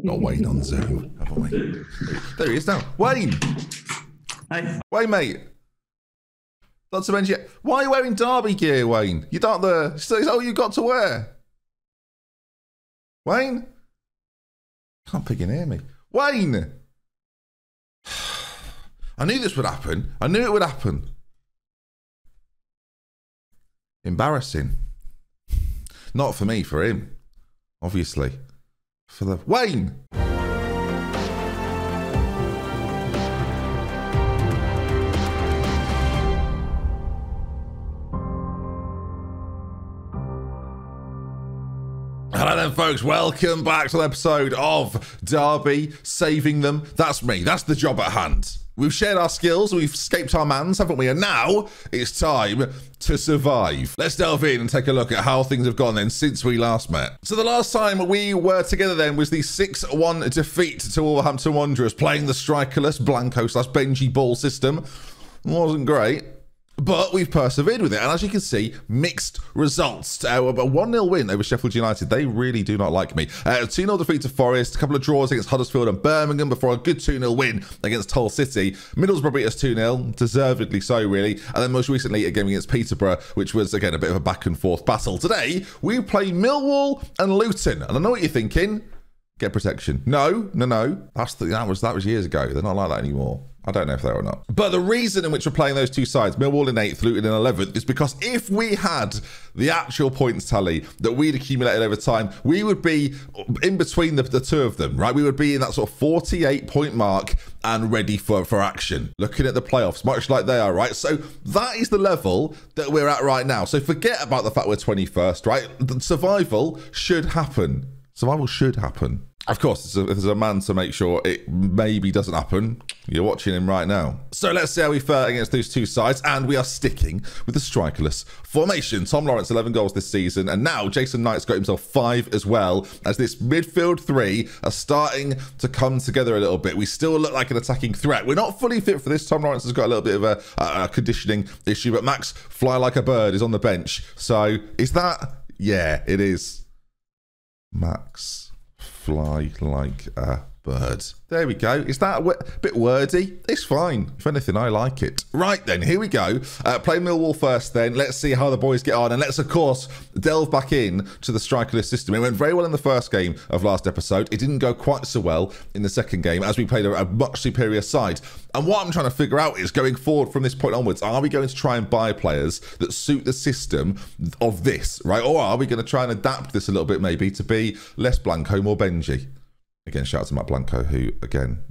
Got Wayne on Zoom, haven't we? There he is now. Wayne! Hi. Wayne, mate. DoctorBenjy. Why are you wearing Derby gear, Wayne? You're not the... Is that all you got to wear? Wayne? Can't pick and hear me. Wayne! I knew this would happen. I knew it would happen. Embarrassing. Not for me, for him. Obviously. For the... Wayne! Hello then, folks. Welcome back to the episode of Derby, saving them. That's me. That's the job at hand. We've shared our skills, we've escaped our mans, haven't we? And now it's time to survive. Let's delve in and take a look at how things have gone then since we last met. So the last time we were together then was the 6-1 defeat to Wolverhampton Wanderers, playing the strikerless Blanco/Benjy ball system. Wasn't great. But we've persevered with it, and as you can see, mixed results. A 1-0 win over Sheffield United. They really do not like me. A 2-0 defeat to Forest, a couple of draws against Huddersfield and Birmingham before a good 2-0 win against Hull City. Middlesbrough beat us 2-0, deservedly so, really. And then most recently, a game against Peterborough, which was, again, a bit of a back-and-forth battle. Today, we play Millwall and Luton. And I know what you're thinking. Get protection. No. That was years ago. They're not like that anymore. I don't know if they are or not. But the reason in which we're playing those two sides, Millwall in 8th, Luton in 11th, is because if we had the actual points tally that we'd accumulated over time, we would be in between the two of them, right? We would be in that sort of 48-point mark and ready for action. Looking at the playoffs, much like they are, right? So that is the level that we're at right now. So forget about the fact we're 21st, right? The survival should happen. Survival should happen. Of course, if there's a man to make sure it maybe doesn't happen, you're watching him right now. So let's see how we fare against those two sides, and we are sticking with the strikerless formation. Tom Lawrence, 11 goals this season, and now Jason Knight's got himself 5 as well, as this midfield 3 are starting to come together a little bit. We still look like an attacking threat. We're not fully fit for this. Tom Lawrence has got a little bit of a conditioning issue, but Max Fly Like a Bird is on the bench. So is that... Yeah, it is. Max Fly Like a Bird. There we go. Is that a bit wordy? It's fine. If anything, I like it. Right then, here we go. Play Millwall first then. Let's see how the boys get on. And let's, of course, delve back in to the strikerless system. It went very well in the first game of last episode. It didn't go quite so well in the second game as we played a much superior side. And what I'm trying to figure out is, going forward from this point onwards, are we going to try and buy players that suit the system of this, right? Or are we going to try and adapt this a little bit maybe to be less Blanco, more Benjy? Again, shout out to Matt Blanco, who, again,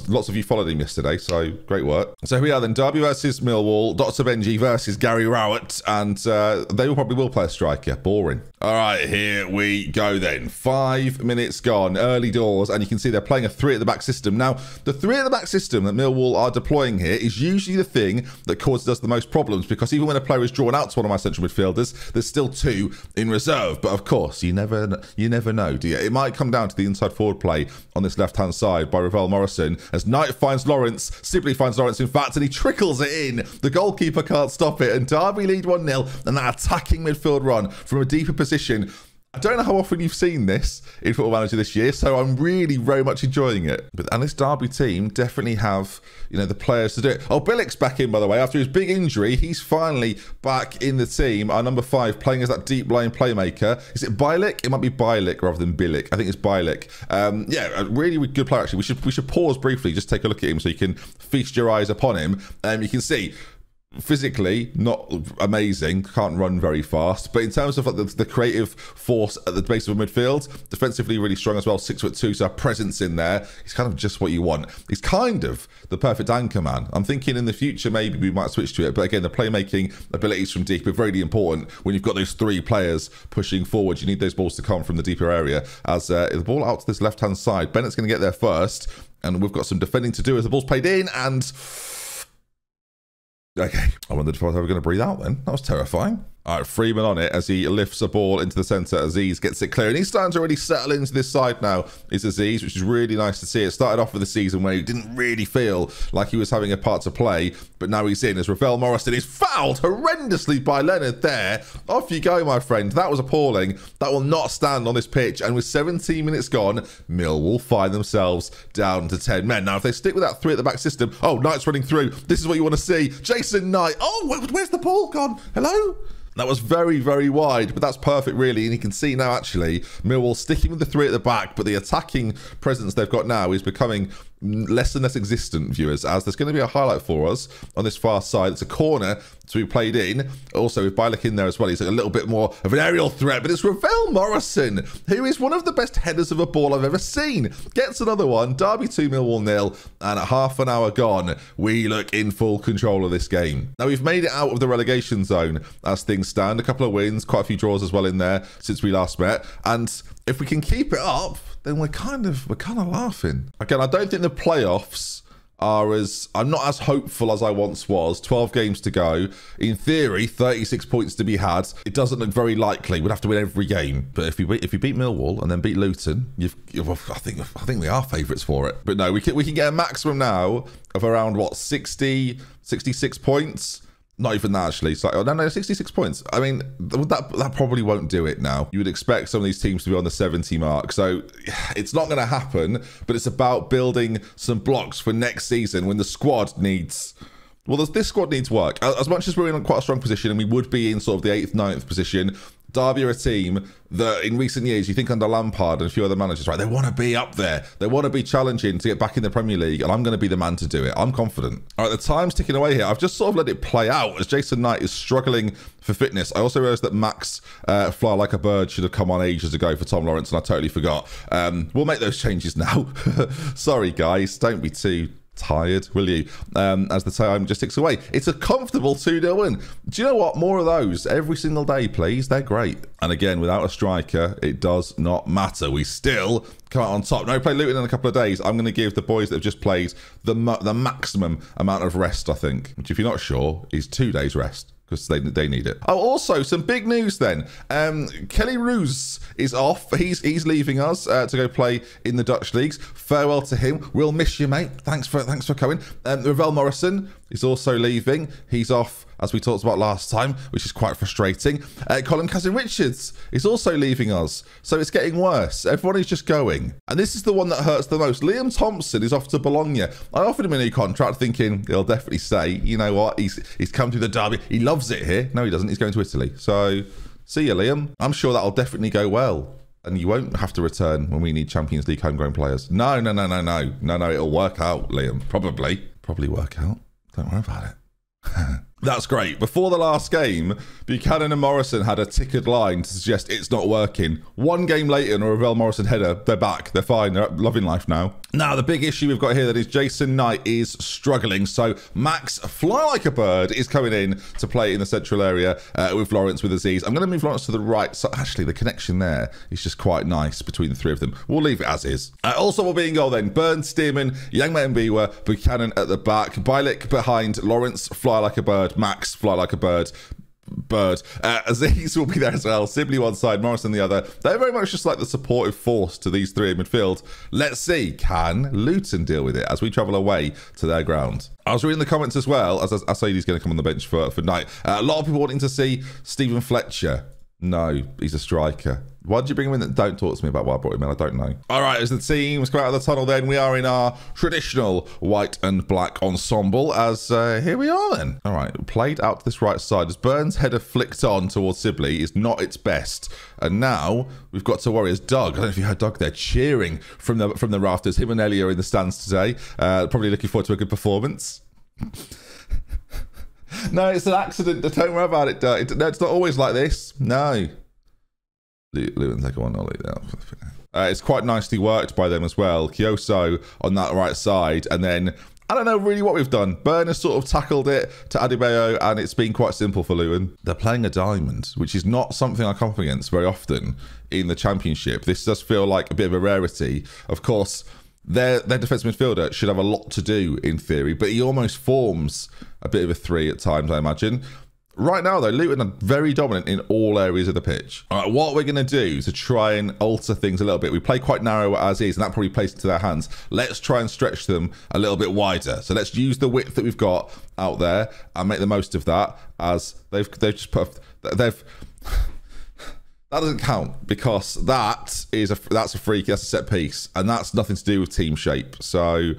lots of you followed him yesterday, so great work. So here we are then, Derby versus Millwall, DoctorBenjy versus Gary Rowett, and they probably will play a striker. Boring. All right, here we go then. 5 minutes gone, early doors, and you can see they're playing a 3-at-the-back system. Now, the 3-at-the-back system that Millwall are deploying here is usually the thing that causes us the most problems, because even when a player is drawn out to one of my central midfielders, there's still 2 in reserve. But of course, you never know, do you? It might come down to the inside forward play on this left-hand side by Ravel Morrison, as Knight finds Lawrence, Sibley finds Lawrence, in fact, and he trickles it in. The goalkeeper can't stop it, and Derby lead 1-0, and that attacking midfield run from a deeper position. I don't know how often you've seen this in Football Manager this year, so I'm really very much enjoying it. And this Derby team definitely have, you know, the players to do it. Oh, Billick's back in, by the way, after his big injury. He's finally back in the team. Our number 5, playing as that deep line playmaker. Is it Bilic? It might be Bilic rather than Billick. I think it's Bilic. Yeah, a really good player, actually. We should pause briefly, just take a look at him so you can feast your eyes upon him. You can see, physically not amazing, can't run very fast, but in terms of like the creative force at the base of a midfield, defensively really strong as well, 6'2", so a presence in there. He's kind of just what you want. He's kind of the perfect anchor man. I'm thinking in the future maybe we might switch to it, but again, the playmaking abilities from deep are really important when you've got those 3 players pushing forward. You need those balls to come from the deeper area. As the ball out to this left hand side, Bennett's going to get there first, and we've got some defending to do as the ball's played in. And okay, I wondered if I was ever going to breathe out then. That was terrifying. All right, Freeman on it as he lifts a ball into the centre. Aziz gets it clear, and he's starting to really settle into this side now. It's Aziz, which is really nice to see. It started off with the season where he didn't really feel like he was having a part to play, but now he's in as Ravel Morrison is fouled horrendously by Leonard there. Off you go, my friend. That was appalling. That will not stand on this pitch, and with 17 minutes gone, Millwall find themselves down to 10 men. Now, if they stick with that 3 at the back system, oh, Knight's running through. This is what you want to see. Jason Knight. Oh, where's the ball gone? Hello? That was very, very wide, but that's perfect, really. And you can see now, actually, Millwall sticking with the 3 at the back, but the attacking presence they've got now is becoming less and less existent, viewers, as there's going to be a highlight for us on this far side. It's a corner to be played in. Also, with Bialik in there as well, he's a little bit more of an aerial threat, but it's Ravel Morrison, who is one of the best headers of a ball I've ever seen. Gets another one. Derby 2, Millwall 0, and at half an hour gone, we look in full control of this game. Now, we've made it out of the relegation zone as things stand. A couple of wins, quite a few draws as well in there since we last met, and if we can keep it up, then we're kind of laughing. Again, I don't think the playoffs are I'm not as hopeful as I once was. 12 games to go. In theory, 36 points to be had. It doesn't look very likely. We'd have to win every game. But if you beat Millwall and then beat Luton, I think we are favourites for it. But no, we can get a maximum now of around, what, 60, 66 points? Not even that, actually. It's like, oh, no, 66 points. I mean, that probably won't do it now. You would expect some of these teams to be on the 70 mark. So it's not going to happen, but it's about building some blocks for next season when the squad needs... Well, this squad needs work. As much as we're in quite a strong position and we would be in sort of the 8th, 9th position, Derby are a team that in recent years, you think under Lampard and a few other managers, right, they want to be up there. They want to be challenging to get back in the Premier League, and I'm going to be the man to do it. I'm confident. All right, the time's ticking away here. I've just sort of let it play out as Jason Knight is struggling for fitness. I also realised that Max Fly Like a Bird should have come on ages ago for Tom Lawrence, and I totally forgot. We'll make those changes now. Sorry, guys. Don't be too tired, will you? As the time just ticks away. It's a comfortable 2-0 win. Do you know what? More of those every single day, please. They're great. And again, without a striker, it does not matter. We still come out on top. No, play Luton in a couple of days. I'm going to give the boys that have just played the maximum amount of rest, I think, which, if you're not sure, is 2 days rest, because they need it. Oh, also, some big news then. Kelly Roos is off. He's leaving us to go play in the Dutch leagues. Farewell to him. We'll miss you, mate. Thanks for coming. Ravel Morrison is also leaving. He's off, as we talked about last time, which is quite frustrating. Colin Cousin-Richards is also leaving us. So it's getting worse. Everyone is just going. And this is the one that hurts the most. Liam Thompson is off to Bologna. I offered him a new contract thinking he'll definitely stay. You know what? He's come to the Derby. He loves it here. No, he doesn't. He's going to Italy. So see you, Liam. I'm sure that'll definitely go well. And you won't have to return when we need Champions League homegrown players. No. It'll work out, Liam. Probably work out. Don't worry about it. That's great. Before the last game, Buchanan and Morrison had a tickered line to suggest it's not working. One game later, and a Ravel Morrison header, they're back. They're fine. They're loving life now. Now, the big issue we've got here that is Jason Knight is struggling. So Max Fly Like a Bird is coming in to play in the central area with Lawrence, with Aziz. I'm going to move Lawrence to the right. So actually, the connection there is just quite nice between the three of them. We'll leave it as is. Also, will be in goal then. Burns, Stearman, Youngman Mbiwa, Buchanan at the back. Bialik behind. Lawrence, Fly Like a Bird. Max, Fly Like a Bird. Aziz will be there as well. Sibley one side, Morrison the other. They're very much just like the supportive force to these three in midfield. Let's see, can Luton deal with it as we travel away to their ground? I was reading the comments as well, as Asaidi's going to come on the bench for Knight. A lot of people wanting to see Stephen Fletcher. No, he's a striker. Why did you bring him in? Don't talk to me about why I brought him in. I don't know. All right, as the teams come out of the tunnel then, we are in our traditional white and black ensemble, as here we are then. All right, played out to this right side. As Burns' header flicked on towards Sibley is not its best. And now we've got to worry as Doug, I don't know if you heard Doug there, cheering from the rafters. Him and Ellie are in the stands today. Probably looking forward to a good performance. No, it's an accident. Don't worry about it. No, it's not always like this. No. Luton's like one ollie there. It's quite nicely worked by them as well. Kyoso on that right side, and then I don't know really what we've done. Burn has sort of tackled it to Adebayo, and it's been quite simple for Luton. They're playing a diamond, which is not something I come up against very often in the Championship. This does feel like a bit of a rarity. Of course, their defensive midfielder should have a lot to do in theory, but he almost forms a bit of a three at times, I imagine. Right now, though, Luton are very dominant in all areas of the pitch. All right, what we're going to do to try and alter things a little bit, we play quite narrow as is, and that probably plays into their hands. Let's try and stretch them a little bit wider. So let's use the width that we've got out there and make the most of that, as they've just put... That doesn't count, because that's a free kick, that's a set piece, and that's nothing to do with team shape. So...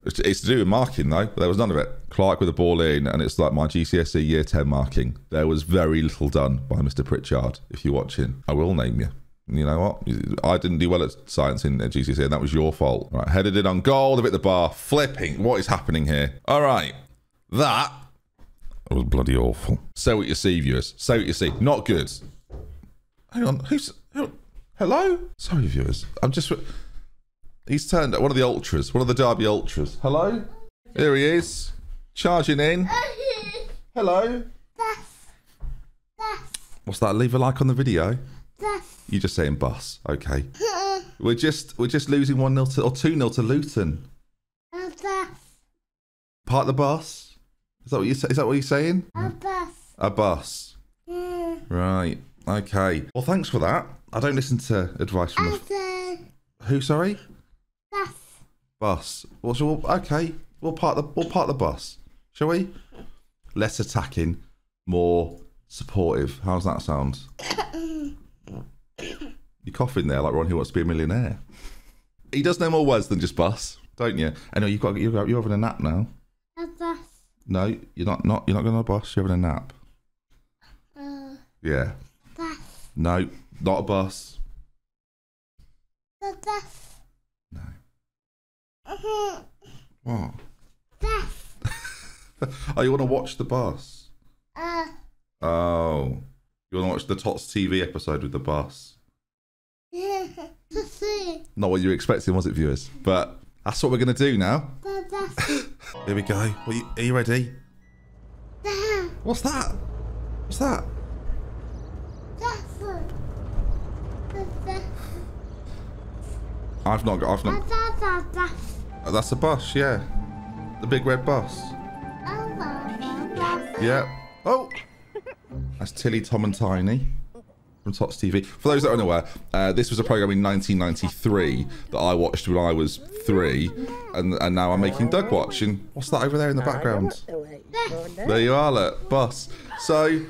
It's to do with marking, though. There was none of it. Clark with the ball in, and it's like my GCSE Year 10 marking. There was very little done by Mr. Pritchard. If you're watching, I will name you. You know what? I didn't do well at science in GCSE, and that was your fault. Right, headed in on goal. They've hit the bar. Flipping. What is happening here? All right. That was bloody awful. Say what you see, viewers. Say what you see. Not good. Hang on. Hello? Sorry, viewers. He's turned one of the ultras, one of the Derby ultras. Hello? Here he is. Charging in. Hello? What's that? Leave a like on the video. You're just saying bus. Okay. We're just losing 1-0 or 2-0 to Luton. Park the bus. Is that what you're saying? A bus. Right. Okay. Well, thanks for that. I don't listen to advice from who, sorry? Bus. Well, so okay, we'll park the bus, shall we? Less attacking, more supportive. How's that sound? You're coughing there like Ron Who Wants to Be a Millionaire. He does know more words than just bus, don't you? I know you're having a nap now. A bus. No, you're not going on a bus. You're having a nap. Yeah. Bus. No, not a bus. The bus. No. What? Oh, you want to watch the bus? Oh. You want to watch the Tots TV episode with the bus? Yeah, to see. Not what you were expecting, was it, viewers? But that's what we're going to do now. Here we go. Are you ready? What's that? What's that? I've not. That's a bus, yeah. The big red bus. Yeah. Oh! That's Tilly, Tom and Tiny from Tots TV. For those that are unaware, this was a program in 1993 that I watched when I was 3, and now I'm making Doug watch. And what's that over there in the background? There you are, look, bus. So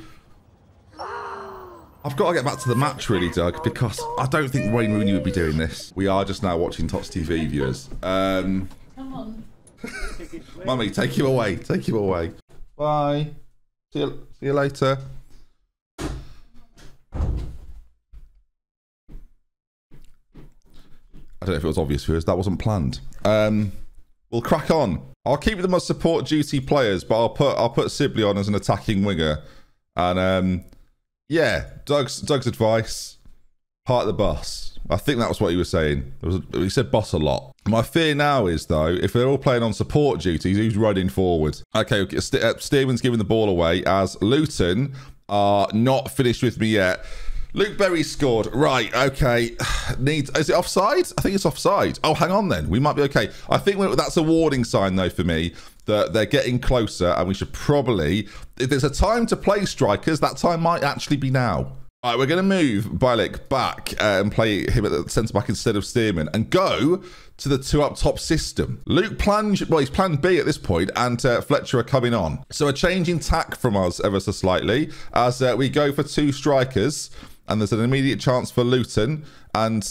I've got to get back to the match, really, Doug, because I don't think Wayne Rooney would be doing this. We are just now watching Tots TV, viewers. Come on. Mummy, take him away. Take him away. Bye. See you later. I don't know if it was obvious, viewers. That wasn't planned. We'll crack on. I'll keep them as support duty players, but I'll put Sibley on as an attacking winger. And yeah, Doug's advice, park the bus. I think that was what he was saying. He said bus a lot. My fear now is, though, if they're all playing on support duties, who's running forward? Okay, Stearman's giving the ball away as Luton are not finished with me yet. Luke Berry scored. Right, okay. Is it offside? I think it's offside. Oh, hang on then. We might be okay. I think that's a warning sign, though, for me, that they're getting closer, and we should probably... If there's a time to play strikers, that time might actually be now. All right, we're going to move Bialik back and play him at the centre-back instead of Stearman and go to the 2 up top system. Luke he's plan B at this point, and Fletcher are coming on. So a change in tack from us ever so slightly as we go for 2 strikers, and there's an immediate chance for Luton, and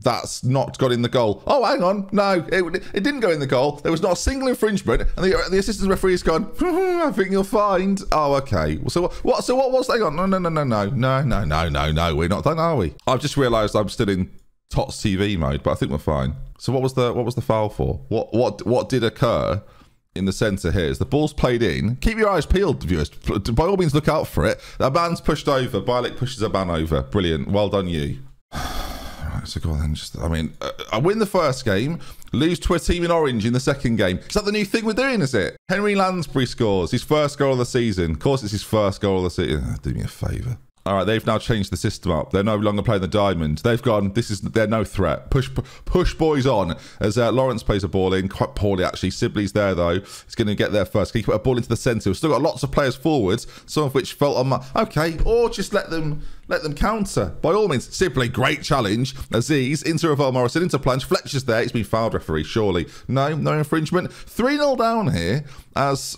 that's not got in the goal. Oh, hang on. No, it didn't go in the goal. There was not a single infringement, and the assistant referee's gone, I think you'll find. Oh, okay. So what was that? No. We're not done, are we? I've just realised I'm still in Tots TV mode, but I think we're fine. So what was the foul for? What did occur in the centre here? Is the ball's played in? Keep your eyes peeled, viewers. By all means, look out for it. That man's pushed over. Bialik pushes a man over. Brilliant. Well done, you. So go on then. I win the first game, lose to a team in orange in the second game. Is that the new thing we're doing, is it? Henry Lansbury scores his first goal of the season. Of course, it's his first goal of the season. Do me a favour. All right, they've now changed the system up. They're no longer playing the diamond. They've gone, they're no threat. Push boys on as Lawrence plays a ball in, quite poorly actually. Sibley's there though. He's going to get there first. Can he put a ball into the centre? We've still got lots of players forwards, some of which felt on okay, or just let them counter. By all means, Sibley, great challenge. Aziz into Ravel Morrison, into Planche. Fletcher's there. It's been fouled, referee, surely. No infringement. 3-0 down here as...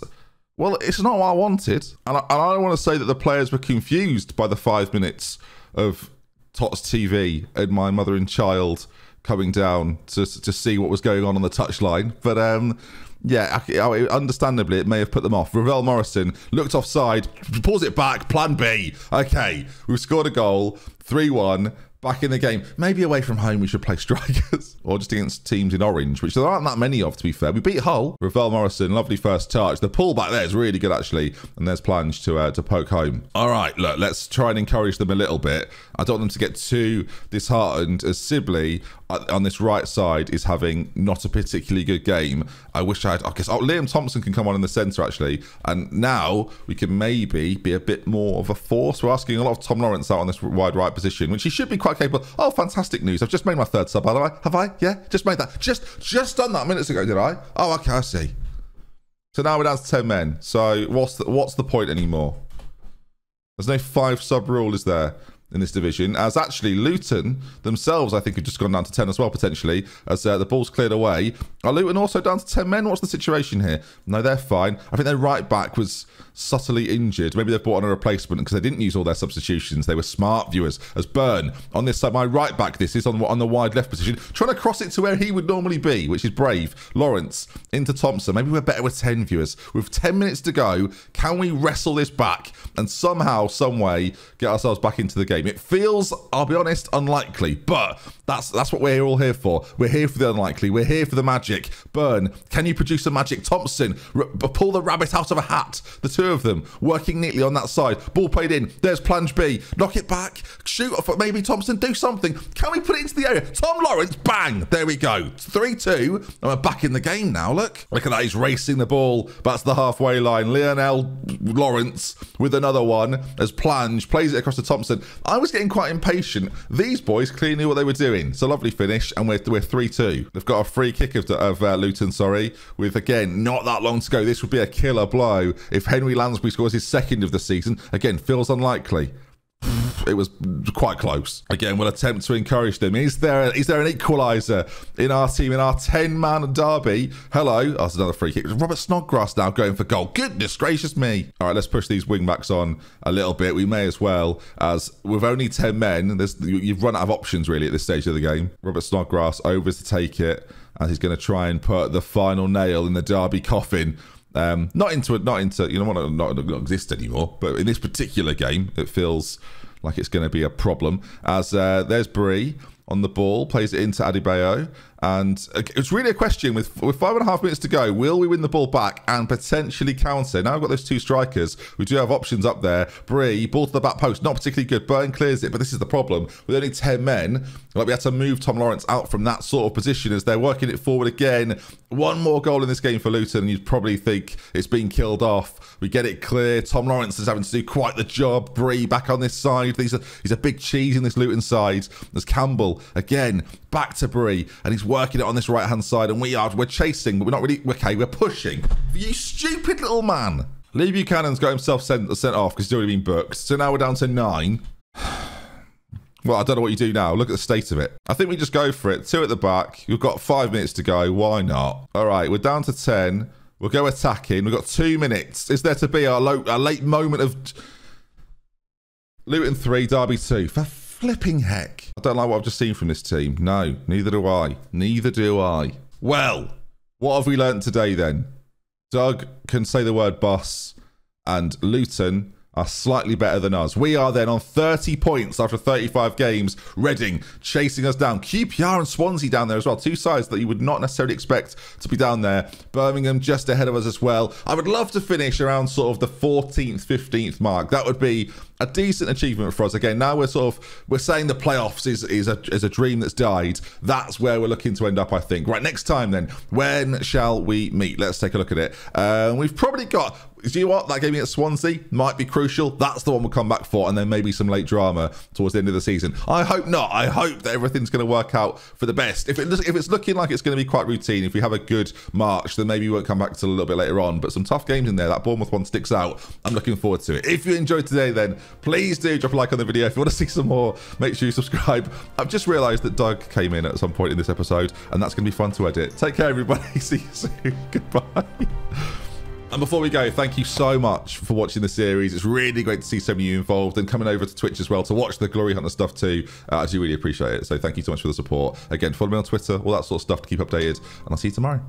Well, it's not what I wanted. And I don't want to say that the players were confused by the 5 minutes of Tots TV and my mother and child coming down to see what was going on the touchline. But, yeah, understandably, it may have put them off. Ravel Morrison looked offside, pulls it back, plan B. Okay, we've scored a goal, 3-1. Back in the game. Maybe away from home we should play strikers. Or just against teams in orange, which there aren't that many of, to be fair. We beat Hull. Ravel Morrison, lovely first touch. The pull back there is really good, actually. And there's Planche to poke home. All right, look, let's try and encourage them a little bit. I don't want them to get too disheartened as Sibley on this right side is having not a particularly good game. I wish I guess Liam Thompson can come on in the centre, actually. And now we can maybe be a bit more of a force. We're asking a lot of Tom Lawrence out on this wide right position, which he should be quite capable. Oh, fantastic news. I've just made my third sub, by the way. Have I? Yeah, just made that. Just done that minutes ago, did I? Oh, okay, I see. So now we're down to 10 men. So what's the point anymore? There's no 5 sub rule, is there, in this division? As actually Luton themselves, I think, have just gone down to 10 as well, potentially, as the ball's cleared away. Are Luton also down to 10 men? What's the situation here? No, they're fine. I think their right back was subtly injured. Maybe they've brought on a replacement because they didn't use all their substitutions. They were smart, viewers. As Byrne on this side, my right back, this is on the wide left position, trying to cross it to where he would normally be, which is brave. Lawrence into Thompson. Maybe we're better with 10, viewers. With 10 minutes to go, can we wrestle this back and somehow, some way, get ourselves back into the game? It feels, I'll be honest, unlikely, but that's what we're all here for. We're here for the unlikely. We're here for the magic. Byrne, can you produce some magic? Thompson, pull the rabbit out of a hat. The two of them working neatly on that side. Ball played in. There's Planche B. Knock it back. Shoot off. Maybe Thompson, do something. Can we put it into the area? Tom Lawrence, bang. There we go. 3-2. And we're back in the game now. Look at that. He's racing the ball back to the halfway line. Lionel Lawrence with another one as Planche plays it across to Thompson. I was getting quite impatient. These boys clearly knew what they were doing. It's a lovely finish, and we're 3-2. They've got a free kick of Luton, sorry, with, again, not that long to go. This would be a killer blow if Henry Lansbury scores his second of the season. Again, feels unlikely. It was quite close. Again, we'll attempt to encourage them. Is there an equaliser in our team, in our 10-man derby? Hello. Oh, that's another free kick. Robert Snodgrass now going for goal. Goodness gracious me. All right, let's push these wing-backs on a little bit. We may as well, as with only 10 men, you've run out of options, really, at this stage of the game. Robert Snodgrass over to take it, as he's going to try and put the final nail in the derby coffin. Not into you don't want to not exist anymore, but in this particular game it feels like it's going to be a problem, as there's Bree on the ball, plays it into Adebayo, and it's really a question with 5.5 minutes to go, will we win the ball back and potentially counter? Now I've got those two strikers. We do have options up there. Bree, ball to the back post, not particularly good. Byrne clears it, but this is the problem. With only 10 men, like, we had to move Tom Lawrence out from that sort of position as they're working it forward again. One more goal in this game for Luton, and you'd probably think it's been killed off. We get it clear. Tom Lawrence is having to do quite the job. Bree back on this side. He's a big cheese in this Luton side. There's Campbell again, back to Bree, and he's working it on this right-hand side, and we're chasing, but we're not really, okay, we're pushing. You stupid little man. Lee Buchanan's got himself sent off because he's already been booked. So now we're down to 9. Well, I don't know what you do now. Look at the state of it. I think we just go for it. 2 at the back. We've got 5 minutes to go. Why not? All right, we're down to 10. We'll go attacking. We've got 2 minutes. Is there to be our late moment of Luton 3, Derby 2? For flipping heck. I don't like what I've just seen from this team. No, neither do I. Neither do I. Well, what have we learnt today then? Doug can say the word boss, and Luton are slightly better than us. We are then on 30 points after 35 games. Reading chasing us down. QPR and Swansea down there as well. 2 sides that you would not necessarily expect to be down there. Birmingham just ahead of us as well. I would love to finish around sort of the 14th, 15th mark. That would be a decent achievement for us. Again, now we're saying the playoffs is a dream that's died. That's where we're looking to end up, I think. Right, next time then, when shall we meet? Let's take a look at it. We've probably got, do you know what? That game against Swansea might be crucial. That's the one we'll come back for, and then maybe some late drama towards the end of the season. I hope not. I hope that everything's going to work out for the best. If it's looking like it's going to be quite routine, if we have a good March, then maybe we won't come back till a little bit later on. But some tough games in there. That Bournemouth one sticks out. I'm looking forward to it. If you enjoyed today, then please do drop a like on the video. If you want to see some more, make sure you subscribe. I've just realised that Doug came in at some point in this episode, and that's going to be fun to edit. Take care, everybody. See you soon. Goodbye. And before we go, thank you so much for watching the series. It's really great to see so many of you involved and coming over to Twitch as well to watch the Glory Hunter stuff too. I do really appreciate it. So thank you so much for the support. Again, follow me on Twitter, all that sort of stuff to keep updated. And I'll see you tomorrow.